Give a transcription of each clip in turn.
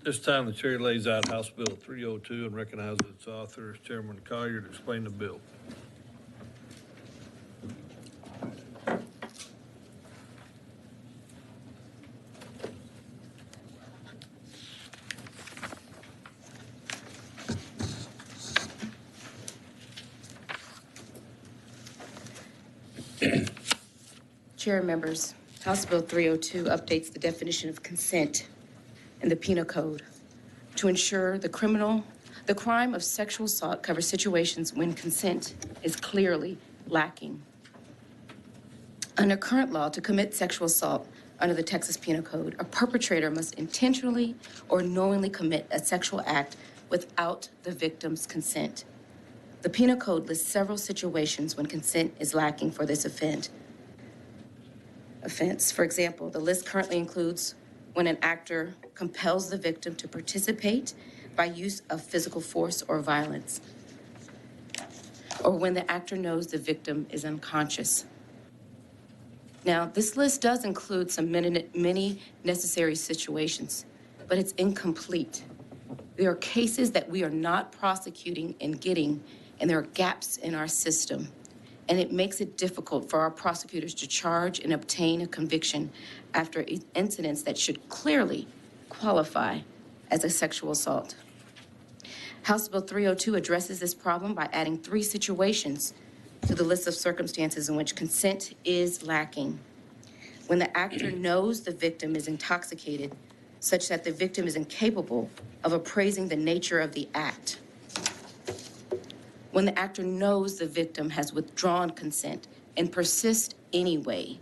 This time, the chair lays out House Bill 302 and recognizes its author, Chairman Collier, to explain the bill. Chair and members, House Bill 302 updates the definition of consent in the Penal Code to ensure the crime of sexual assault covers situations when consent is clearly lacking. Under current law, to commit sexual assault under the Texas Penal Code, a perpetrator must intentionally or knowingly commit a sexual act without the victim's consent. The Penal Code lists several situations when consent is lacking for this offense. For example, the list currently includes when an actor compels the victim to participate by use of physical force or violence, or when the actor knows the victim is unconscious. Now, this list does include some many necessary situations, but it's incomplete. There are cases that we are not prosecuting and getting, and there are gaps in our system. And it makes it difficult for our prosecutors to charge and obtain a conviction after incidents that should clearly qualify as a sexual assault. House Bill 302 addresses this problem by adding 3 situations to the list of circumstances in which consent is lacking. When the actor knows the victim is intoxicated, such that the victim is incapable of appraising the nature of the act. When the actor knows the victim has withdrawn consent and persists anyway.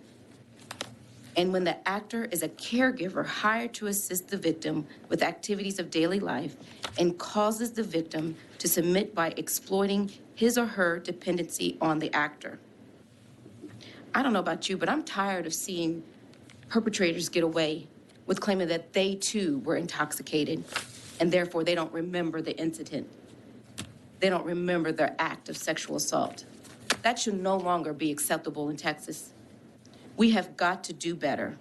And when the actor is a caregiver hired to assist the victim with activities of daily life and causes the victim to submit by exploiting his or her dependency on the actor. I don't know about you, but I'm tired of seeing perpetrators get away with claiming that they too were intoxicated and therefore they don't remember the incident. They don't remember their act of sexual assault. That should no longer be acceptable in Texas. We have got to do better.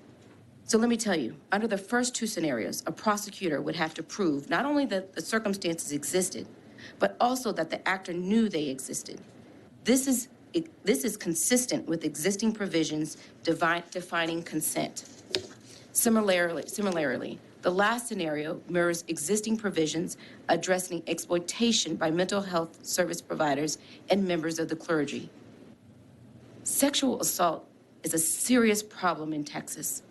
So let me tell you, under the first 2 scenarios, a prosecutor would have to prove not only that the circumstances existed, but also that the actor knew they existed. This is consistent with existing provisions defining consent. Similarly, the last scenario mirrors existing provisions addressing exploitation by mental health service providers and members of the clergy. Sexual assault is a serious problem in Texas.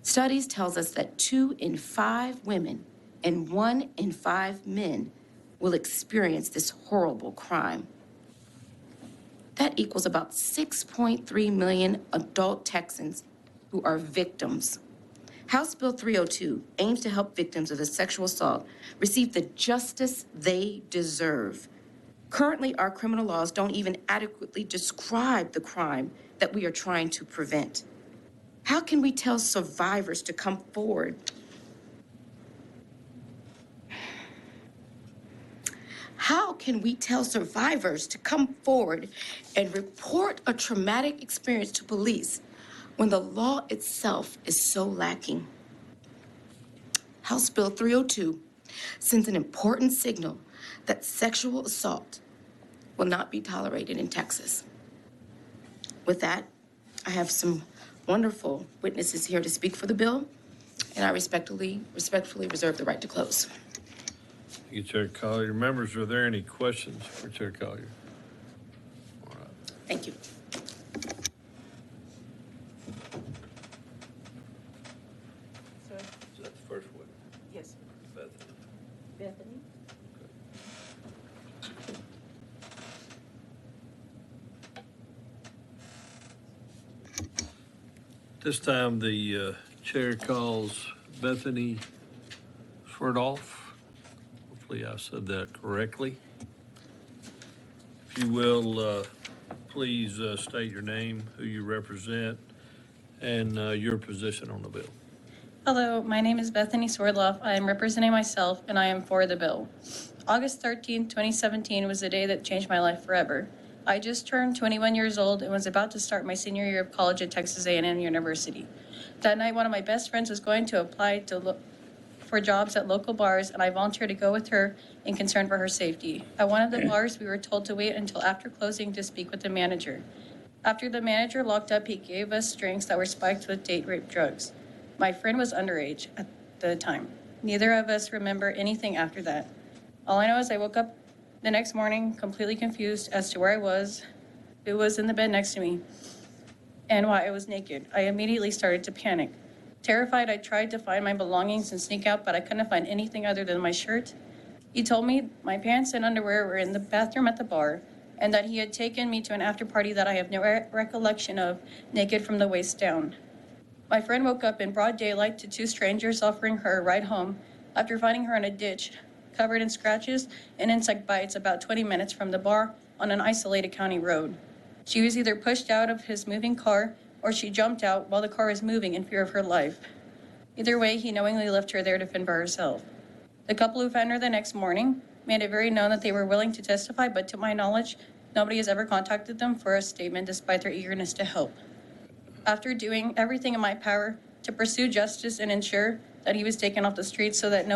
Studies tells us that 2 in 5 women and 1 in 5 men will experience this horrible crime. That equals about 6.3 million adult Texans who are victims. House Bill 302 aims to help victims of a sexual assault receive the justice they deserve. Currently, our criminal laws don't even adequately describe the crime that we are trying to prevent. How can we tell survivors to come forward? How can we tell survivors to come forward and report a traumatic experience to police when the law itself is so lacking? House Bill 302 sends an important signal that sexual assault will not be tolerated in Texas. With that, I have some wonderful witnesses here to speak for the bill, and I respectfully reserve the right to close. Thank you, Chair Collier. Members, are there any questions for Chair Collier? All right. Thank you. Is that the first one? Yes. Bethany? Bethany? This time, the chair calls Bethany Swerdoff. Hopefully I said that correctly. If you will, please state your name, who you represent, and your position on the bill. Hello, my name is Bethany Swordloff. I am representing myself, and I am for the bill. August 13, 2017 was the day that changed my life forever. I just turned 21 years old and was about to start my senior year of college at Texas A&M University. That night, one of my best friends was going to apply to for jobs at local bars, and I volunteered to go with her in concern for her safety. At one of the bars, we were told to wait until after closing to speak with the manager. After the manager locked up, he gave us drinks that were spiked with date rape drugs. My friend was underage at the time. Neither of us remember anything after that. All I know is I woke up the next morning completely confused as to where I was, who was in the bed next to me, and why I was naked. I immediately started to panic. Terrified, I tried to find my belongings and sneak out, but I couldn't find anything other than my shirt. He told me my pants and underwear were in the bathroom at the bar, and that he had taken me to an after party that I have no recollection of, naked from the waist down. My friend woke up in broad daylight to two strangers offering her a ride home after finding her in a ditch, covered in scratches and insect bites about 20 minutes from the bar on an isolated county road. She was either pushed out of his moving car or she jumped out while the car was moving in fear of her life. Either way, he knowingly left her there to fend for herself. The couple who found her the next morning made it very known that they were willing to testify, but to my knowledge, nobody has ever contacted them for a statement despite their eagerness to help. After doing everything in my power to pursue justice and ensure that he was taken off the streets so that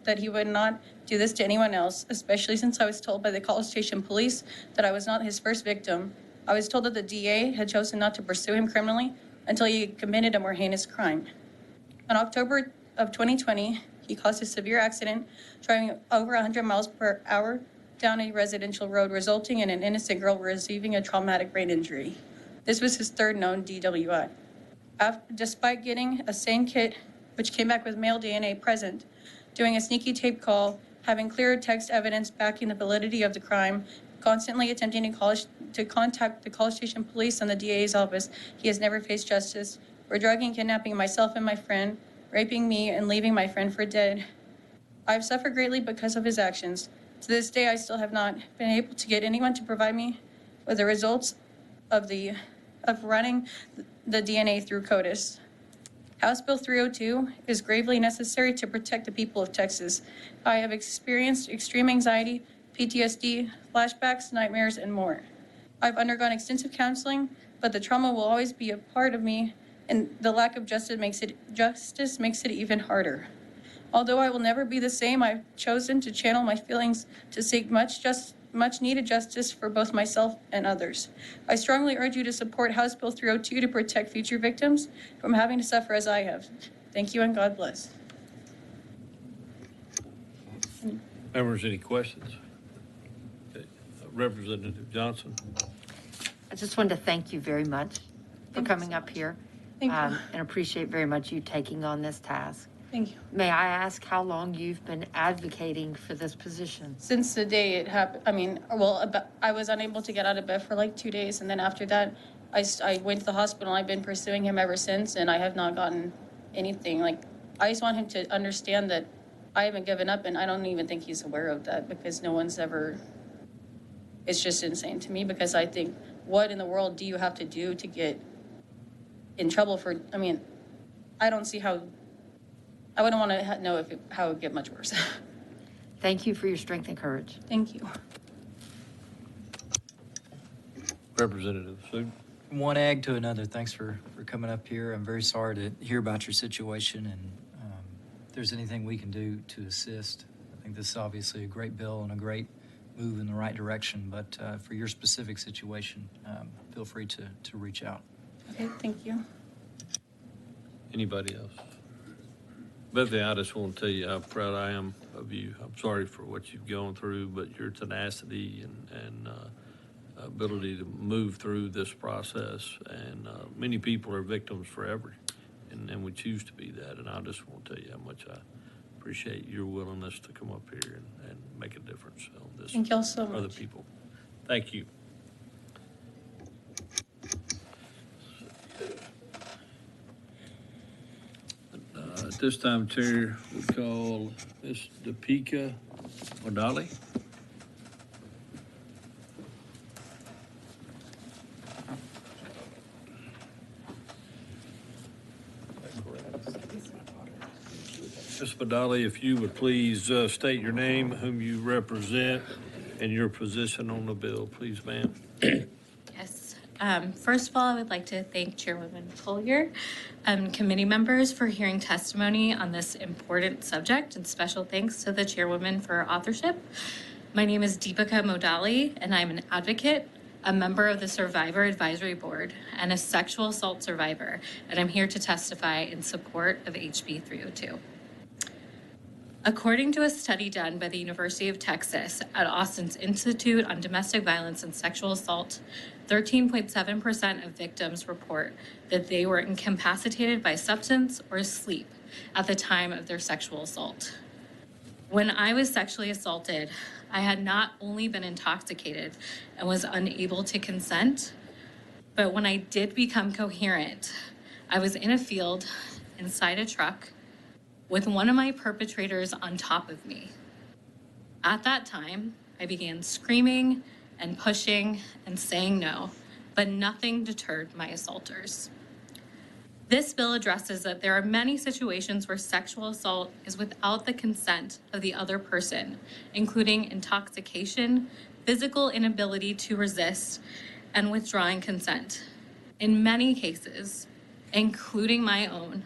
that he would not do this to anyone else, especially since I was told by the College Station police that I was not his first victim. I was told that the DA had chosen not to pursue him criminally until he had committed a more heinous crime. In October of 2020, he caused a severe accident driving over 100 miles per hour down a residential road, resulting in an innocent girl receiving a traumatic brain injury. This was his third known DWI. Despite getting a SANE kit, which came back with male DNA present, doing a sneaky tape call, having clear text evidence backing the validity of the crime, constantly attempting to contact the College Station police and the DA's office, he has never faced justice for drugging and kidnapping myself and my friend, raping me, and leaving my friend for dead. I've suffered greatly because of his actions. To this day, I still have not been able to get anyone to provide me with the results of running the DNA through CODIS. House Bill 302 is gravely necessary to protect the people of Texas. I have experienced extreme anxiety, PTSD, flashbacks, nightmares, and more. I've undergone extensive counseling, but the trauma will always be a part of me, and the lack of justice makes it even harder. Although I will never be the same, I've chosen to channel my feelings to seek much needed justice for both myself and others. I strongly urge you to support House Bill 302 to protect future victims from having to suffer as I have. Thank you and God bless. Members, any questions? Okay. Representative Johnson. I just wanted to thank you very much for Thank you coming so up much. here. Thank you. And appreciate very much you taking on this task. Thank you. May I ask how long you've been advocating for this position? Since the day it happened, I was unable to get out of bed for like 2 days, and then after that, I went to the hospital. I've been pursuing him ever since, and I have not gotten anything. Like, I just want him to understand that I haven't given up, and I don't even think he's aware of that because no one's ever. It's just insane to me because I think, what in the world do you have to do to get in trouble for? I mean, I don't see how. I wouldn't want to know how it would get much worse. Thank you for your strength and courage. Thank you. Representative Sue. One ag to another. Thanks for coming up here. I'm very sorry to hear about your situation, and if there's anything we can do to assist, I think this is obviously a great bill and a great move in the right direction, but for your specific situation, feel free to reach out. Okay, thank you. Anybody else? Bethany, I just want to tell you how proud I am of you. I'm sorry for what you've gone through, but your tenacity and ability to move through this process, and many people are victims forever, and we choose to be that. And I just want to tell you how much I appreciate your willingness to come up here and make a difference on this. Thank y'all so for other much. people. Thank you. At this time, Chair, we call Ms. Depika Odali. Ms. Badali, if you would please state your name, whom you represent, and your position on the bill, please, ma'am. Yes. First of all, I would like to thank Chairwoman Collier and committee members for hearing testimony on this important subject, and special thanks to the Chairwoman for her authorship. My name is Deepika Modali, and I'm an advocate, a member of the Survivor Advisory Board, and a sexual assault survivor, and I'm here to testify in support of HB 302. According to a study done by the University of Texas at Austin's Institute on Domestic Violence and Sexual Assault, 13.7% of victims report that they were incapacitated by substance or sleep at the time of their sexual assault. When I was sexually assaulted, I had not only been intoxicated and was unable to consent, but when I did become coherent, I was in a field inside a truck with one of my perpetrators on top of me. At that time, I began screaming and pushing and saying no, but nothing deterred my assaulters. This bill addresses that there are many situations where sexual assault is without the consent of the other person, including intoxication, physical inability to resist, and withdrawing consent. In many cases, including my own,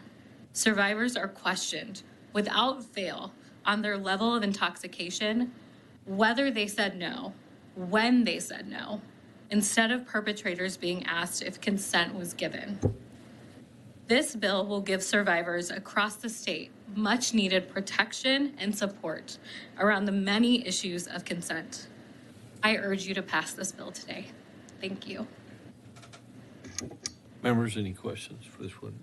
survivors are questioned without fail on their level of intoxication, whether they said no, when they said no, instead of perpetrators being asked if consent was given. This bill will give survivors across the state much needed protection and support around the many issues of consent. I urge you to pass this bill today. Thank you. Members, any questions for this one?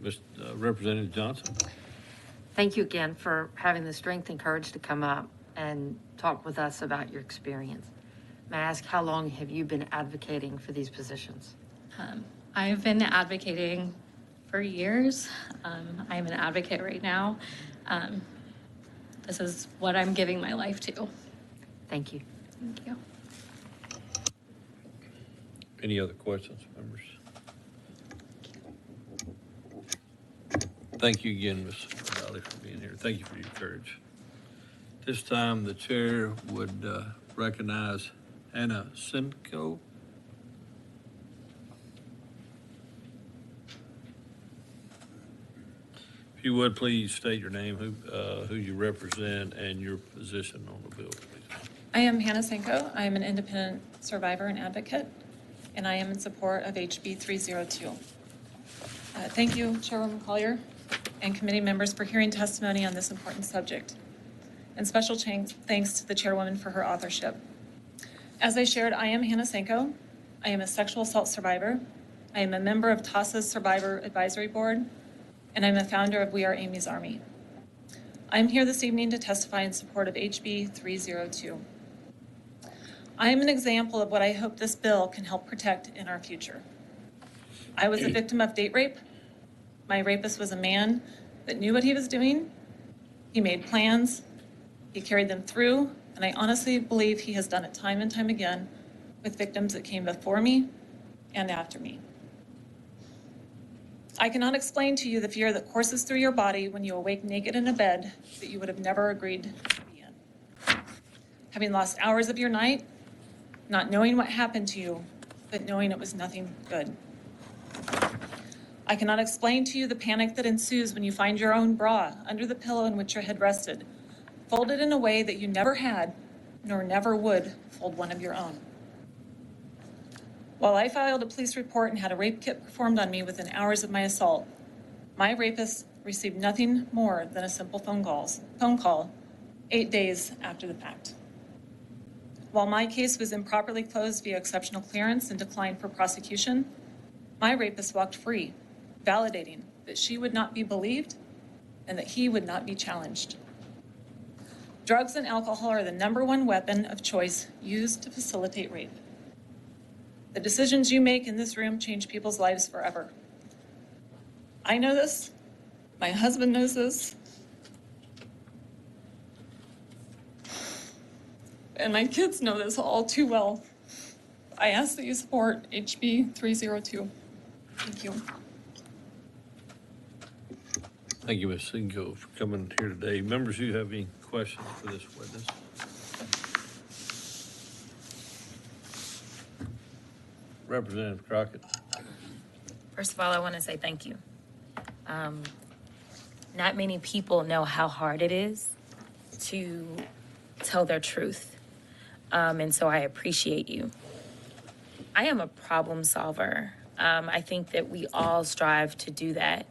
Representative Johnson? Thank you again for having the strength and courage to come up and talk with us about your experience. May I ask, how long have you been advocating for these positions? I've been advocating for years. I'm an advocate right now. This is what I'm giving my life to. Thank you. Thank you. Any other questions, members? Thank you again, Ms. Modali, for being here. Thank you for your courage. This time, the chair would recognize Hannah Simcoe. If you would, please state your name, who you represent, and your position on the bill, please. I am Hannah Senko. I am an independent survivor and advocate, and I am in support of HB 302. Thank you, Chairwoman Collier and committee members, for hearing testimony on this important subject. And special thanks to the Chairwoman for her authorship. As I shared, I am Hannah Senko. I am a sexual assault survivor. I am a member of TASA's Survivor Advisory Board, and I'm a founder of We Are Amy's Army. I'm here this evening to testify in support of HB 302. I am an example of what I hope this bill can help protect in our future. I was a victim of date rape. My rapist was a man that knew what he was doing. He made plans, he carried them through, and I honestly believe he has done it time and time again with victims that came before me and after me. I cannot explain to you the fear that courses through your body when you awake naked in a bed that you would have never agreed to be in. Having lost hours of your night, not knowing what happened to you, but knowing it was nothing good. I cannot explain to you the panic that ensues when you find your own bra under the pillow in which your head rested, folded in a way that you never had, nor never would fold one of your own. While I filed a police report and had a rape kit performed on me within hours of my assault, my rapist received nothing more than a simple phone call 8 days after the fact. While my case was improperly closed via exceptional clearance and declined for prosecution, my rapist walked free, validating that she would not be believed and that he would not be challenged. Drugs and alcohol are the #1 weapon of choice used to facilitate rape. The decisions you make in this room change people's lives forever. I know this. My husband knows this. And my kids know this all too well. I ask that you support HB 302. Thank you. Thank you, Ms. Singo, for coming here today. Members, who have any questions for this witness? Representative Crockett. First of all, I want to say thank you. Not many people know how hard it is to tell their truth. And so I appreciate you. I am a problem solver. I think that we all strive to do that.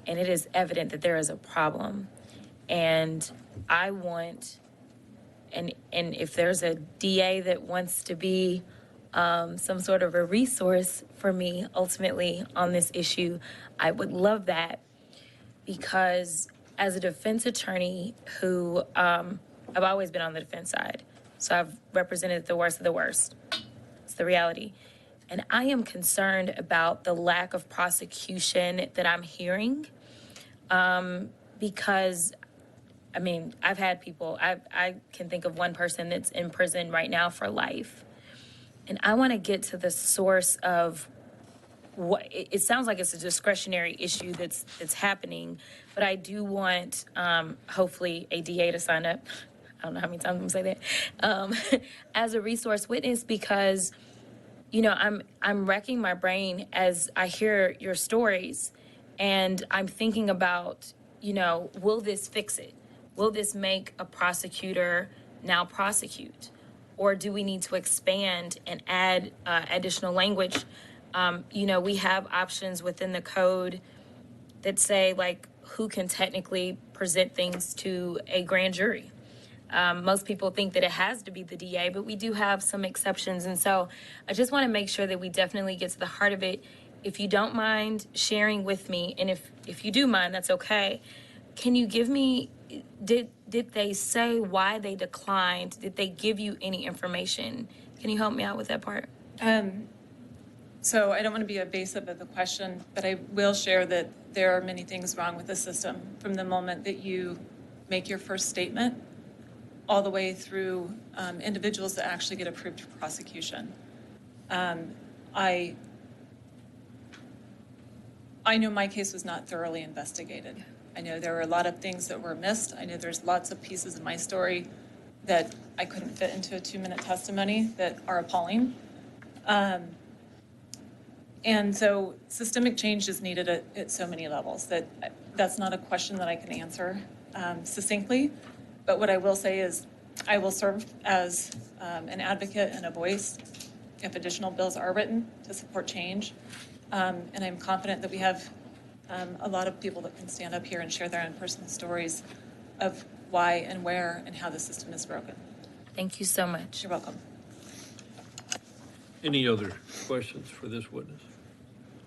And it is evident that there is a problem. And I want, and if there's a DA that wants to be some sort of a resource for me ultimately on this issue, I would love that, because as a defense attorney who, I've always been on the defense side. So I've represented the worst of the worst. It's the reality. And I am concerned about the lack of prosecution that I'm hearing, because, I mean, I've had people, I can think of one person that's in prison right now for life. And I want to get to the source of what, it sounds like it's a discretionary issue that's happening, but I do want, hopefully, a DA to sign up. I don't know how many times I'm gonna say that, as a resource witness, because, you know, I'm wrecking my brain as I hear your stories, and I'm thinking about, you know, will this fix it? Will this make a prosecutor now prosecute? Or do we need to expand and add additional language? You know, we have options within the code that say, like, who can technically present things to a grand jury. Most people think that it has to be the DA, but we do have some exceptions. And so I just want to make sure that we definitely get to the heart of it. If you don't mind sharing with me, and if you do mind, that's okay. Can you give me, did they say why they declined? Did they give you any information? Can you help me out with that part? So I don't want to be evasive of the question, but I will share that there are many things wrong with the system from the moment that you make your first statement all the way through individuals that actually get approved for prosecution. I know my case was not thoroughly investigated. I know there were a lot of things that were missed. I know there's lots of pieces of my story that I couldn't fit into a 2-minute testimony that are appalling. And so systemic change is needed at so many levels that's not a question that I can answer succinctly. But what I will say is I will serve as an advocate and a voice if additional bills are written to support change. And I'm confident that we have a lot of people that can stand up here and share their own personal stories of why and where and how the system is broken. Thank you so much. You're welcome. Any other questions for this witness?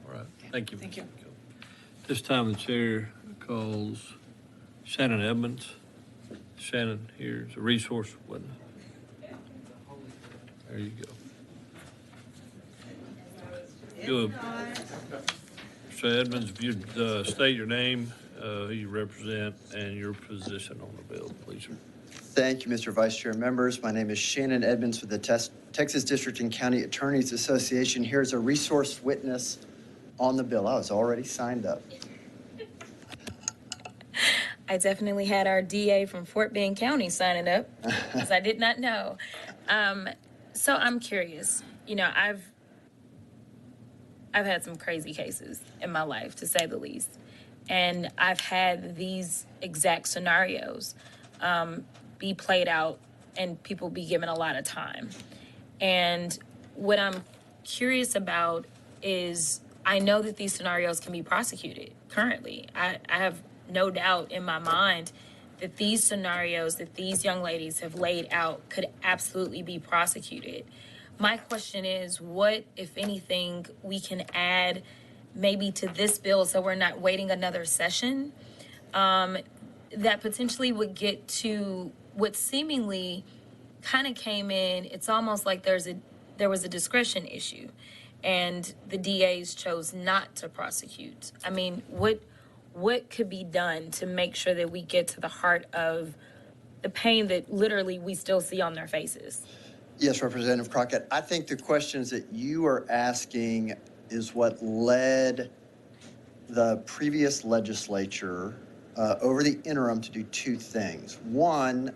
All right, thank you. Thank you. This time the chair calls Shannon Edmonds. Shannon here is a resource witness. There you go. Good. Mr. Edmonds, if you'd state your name, who you represent, and your position on the bill, please, sir. Thank you, Mr. Vice Chair. Members, my name is Shannon Edmonds with the Texas District and County Attorneys Association. Here's a resource witness on the bill. I was already signed up. I definitely had our DA from Fort Bend County signing up, because I did not know. So I'm curious, you know, I've had some crazy cases in my life, to say the least. And I've had these exact scenarios be played out and people be given a lot of time. And what I'm curious about is, I know that these scenarios can be prosecuted currently. I have no doubt in my mind that these scenarios that these young ladies have laid out could absolutely be prosecuted. My question is, what, if anything, we can add maybe to this bill so we're not waiting another session, that potentially would get to what seemingly kind of came in. It's almost like there was a discretion issue and the DAs chose not to prosecute. I mean, what could be done to make sure that we get to the heart of the pain that literally we still see on their faces? Yes, Representative Crockett. I think the questions that you are asking is what led the previous legislature over the interim to do two things. One,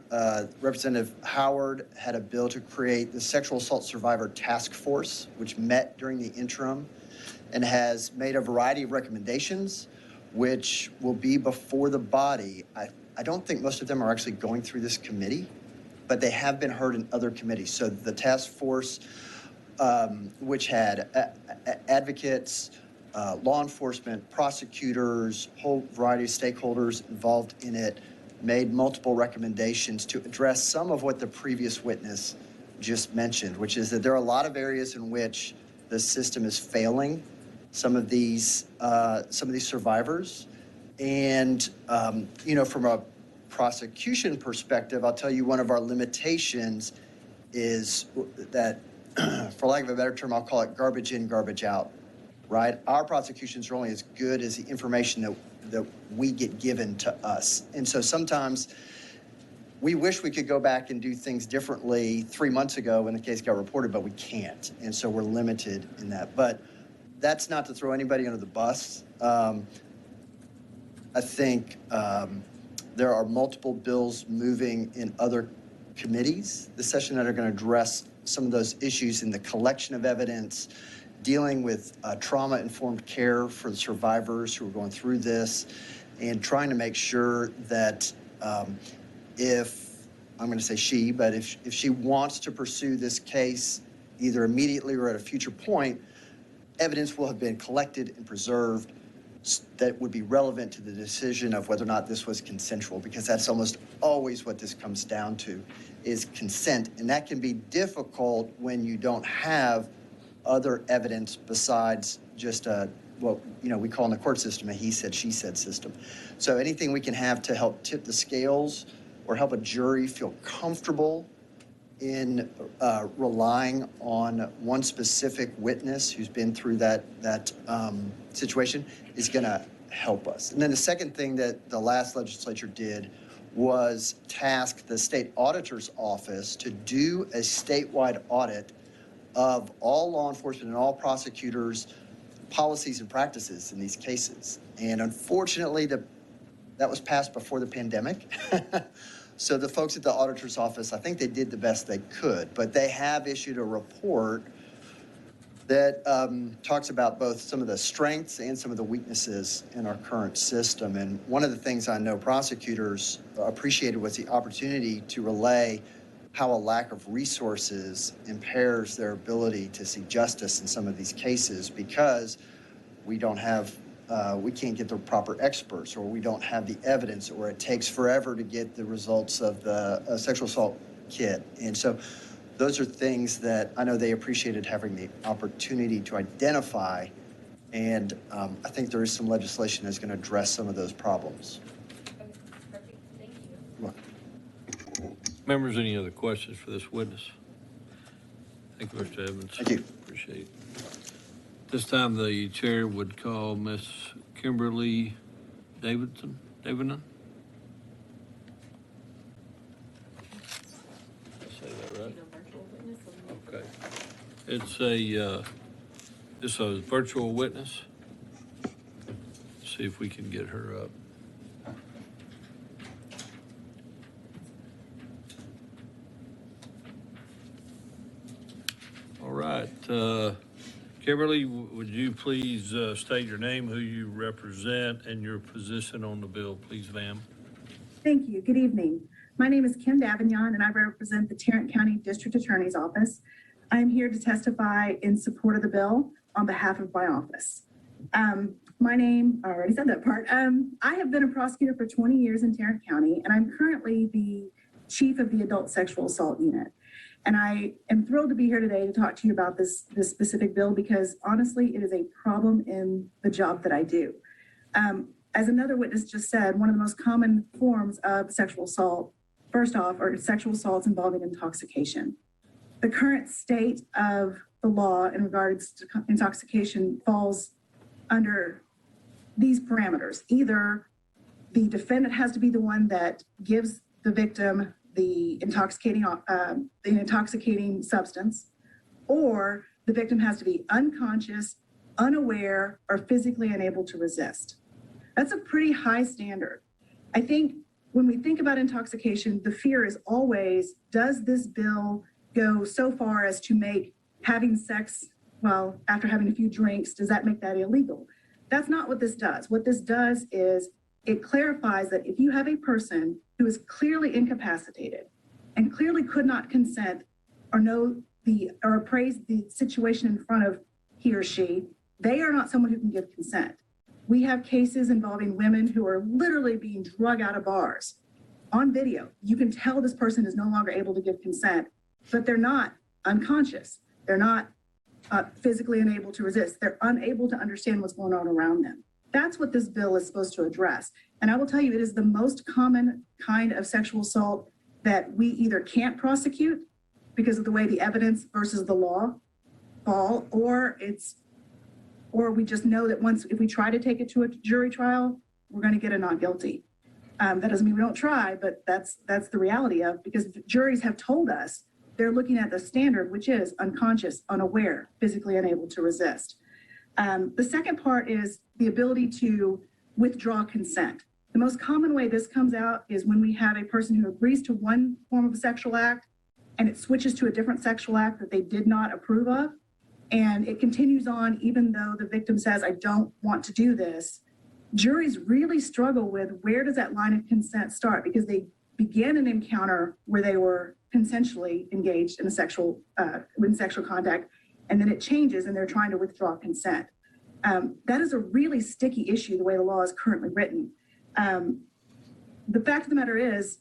Representative Howard had a bill to create the Sexual Assault Survivor Task Force, which met during the interim. and has made a variety of recommendations, which will be before the body. I don't think most of them are actually going through this committee, but they have been heard in other committees. So the task force, which had advocates, law enforcement, prosecutors, whole variety of stakeholders involved in it, made multiple recommendations to address some of what the previous witness just mentioned, which is that there are a lot of areas in which the system is failing some of these survivors. And, from a prosecution perspective, I'll tell you one of our limitations is that, for lack of a better term, I'll call it garbage in, garbage out, right? Our prosecutions are only as good as the information that we get given to us. And so sometimes we wish we could go back and do things differently 3 months ago when the case got reported, but we can't. And so we're limited in that. But that's not to throw anybody under the bus. I think there are multiple bills moving in other committees this session that are going to address some of those issues in the collection of evidence, dealing with trauma-informed care for the survivors who are going through this, and trying to make sure that if, I'm going to say she, but if she wants to pursue this case either immediately or at a future point, evidence will have been collected and preserved that would be relevant to the decision of whether or not this was consensual, because that's almost always what this comes down to, is consent. And that can be difficult when you don't have other evidence besides just what we call in the court system a he said, she said system. So anything we can have to help tip the scales or help a jury feel comfortable in relying on one specific witness who's been through that situation is going to help us. And then the second thing that the last legislature did was task the state auditor's office to do a statewide audit of all law enforcement and all prosecutors' policies and practices in these cases. And unfortunately, that was passed before the pandemic. So the folks at the auditor's office, I think they did the best they could, but they have issued a report that talks about both some of the strengths and some of the weaknesses in our current system. And one of the things I know prosecutors appreciated was the opportunity to relay how a lack of resources impairs their ability to see justice in some of these cases, because we can't get the proper experts, or we don't have the evidence, or it takes forever to get the results of the sexual assault kit. And so those are things that I know they appreciated having the opportunity to identify. And I think there is some legislation that's going to address some of those problems. Perfect, thank you. Look. Members, any other questions for this witness? Thank you, Mr. Evans. Thank you. Appreciate it. This time the chair would call Miss Kimberly Davidson. Say that right? Okay. It's a virtual witness. See if we can get her up. All right. Kimberly, would you please state your name, who you represent, and your position on the bill, please, ma'am? Thank you. Good evening. My name is Kim Davignon, and I represent the Tarrant County District Attorney's Office. I am here to testify in support of the bill on behalf of my office. My name, I already said that part. I have been a prosecutor for 20 years in Tarrant County, and I'm currently the chief of the Adult Sexual Assault Unit. And I am thrilled to be here today to talk to you about this specific bill, because honestly, it is a problem in the job that I do. As another witness just said, one of the most common forms of sexual assault, first off, are sexual assaults involving intoxication. The current state of the law in regards to intoxication falls under these parameters. Either the defendant has to be the one that gives the victim the intoxicating substance, or the victim has to be unconscious, unaware, or physically unable to resist. That's a pretty high standard. I think when we think about intoxication, the fear is always, does this bill go so far as to make having sex well, after having a few drinks, does that make that illegal? That's not what this does. What this does is it clarifies that if you have a person who is clearly incapacitated and clearly could not consent or or appraise the situation in front of he or she, they are not someone who can give consent. We have cases involving women who are literally being drug out of bars on video. You can tell this person is no longer able to give consent, but they're not unconscious. They're not physically unable to resist. They're unable to understand what's going on around them. That's what this bill is supposed to address. And I will tell you, it is the most common kind of sexual assault that we either can't prosecute because of the way the evidence versus the law fall, or we just know that if we try to take it to a jury trial, we're going to get a not guilty. That doesn't mean we don't try, but that's the reality of, because juries have told us they're looking at the standard, which is unconscious, unaware, physically unable to resist. The second part is the ability to withdraw consent. The most common way this comes out is when we have a person who agrees to one form of a sexual act and it switches to a different sexual act that they did not approve of. And it continues on even though the victim says, I don't want to do this. Juries really struggle with where does that line of consent start, because they began an encounter where they were consensually engaged in sexual contact, and then it changes and they're trying to withdraw consent. That is a really sticky issue the way the law is currently written. The fact of the matter is,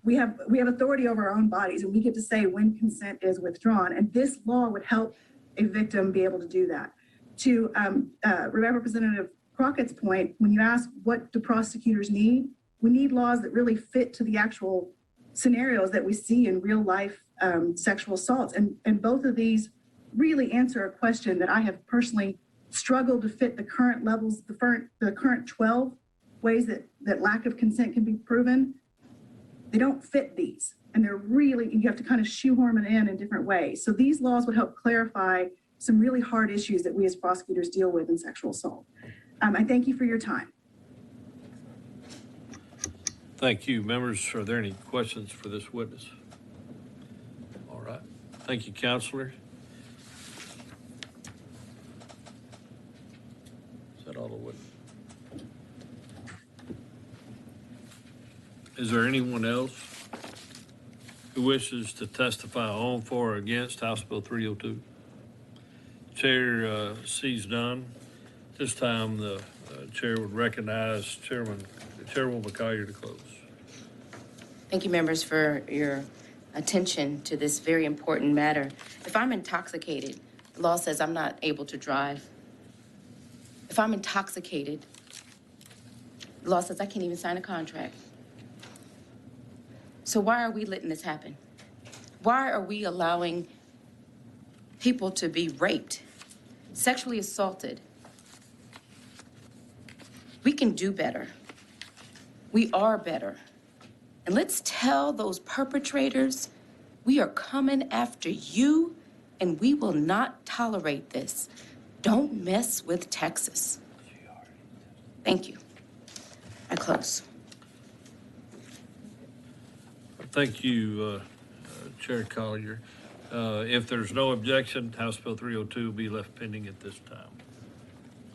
we have authority over our own bodies, and we get to say when consent is withdrawn, and this law would help a victim be able to do that. To Representative Crockett's point, when you ask what do prosecutors need, we need laws that really fit to the actual scenarios that we see in real life sexual assaults. And both of these really answer a question that I have personally struggled to fit the current levels, the current 12 ways that lack of consent can be proven. They don't fit these, and you have to kind of shoehorn it in different ways. So these laws would help clarify some really hard issues that we as prosecutors deal with in sexual assault. I thank you for your time. Thank you. Members, are there any questions for this witness? All right. Thank you, Counselor. Is that all the witness? Is there anyone else who wishes to testify on, for, or against House Bill 302? Chair sees none. This time, the chair would recognize Chairwoman Collier to close. Thank you, members, for your attention to this very important matter. If I'm intoxicated, the law says I'm not able to drive. If I'm intoxicated, the law says I can't even sign a contract. So why are we letting this happen? Why are we allowing people to be raped, sexually assaulted? We can do better. We are better. And let's tell those perpetrators, we are coming after you, and we will not tolerate this. Don't mess with Texas. Thank you. I close. Thank you, Chair Collier. If there's no objection, House Bill 302 will be left pending at this time.